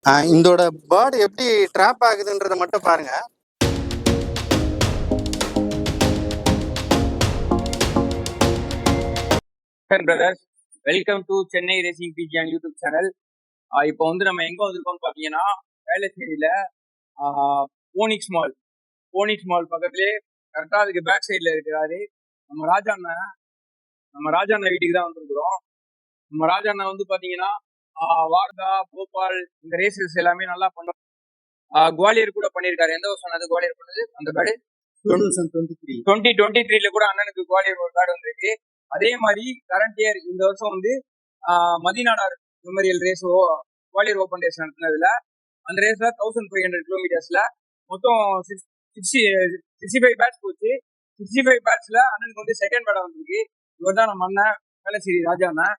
இந்தோட bird எப்படி drop ஆகுதுன்றத மட்டும் பாருங்க. Brothers, welcome to Chennai racing pigeon YouTube channel. இப்போ வந்து நம்ம எங்க வந்திருக்கோம்னு பாத்தீங்கன்னா, வேளச்சேரியில போனிக்ஸ் மால் பக்கத்துலேயே கரெக்டா அதுக்கு பேக் சைட்ல இருக்கிறாரு நம்ம ராஜா அண்ணன். நம்ம ராஜா அண்ணன் வீட்டுக்கு தான் வந்திருக்கிறோம். நம்ம ராஜா அண்ணன் வந்து பாத்தீங்கன்னா வார்தா, போபால் இந்த ரேசஸ் எல்லாமே நல்லா பண்ணுவோம். குவாலியர் கூட பண்ணியிருக்காரு. எந்த வருஷம் அது குவாலியர் பண்ணது? அந்த பேடு 2023 கூட அண்ணனுக்கு குவாலியர் ஒரு பேடு வந்திருக்கு. அதே மாதிரி கரண்ட் இயர் இந்த வருஷம் வந்து Mathinadar memorial race Gwalior open race நடத்தினதுல அந்த ரேஸ்ல 1500 கிலோமீட்டர்ஸ்ல மொத்தம் 65 பேட்ச் போச்சு. 65 பேட்ச்ல அண்ணனுக்கு வந்து செகண்ட் பேடா வந்திருக்கு. இவர் தான் நம்ம அண்ணன் வேளச்சேரி ராஜா அண்ணன்.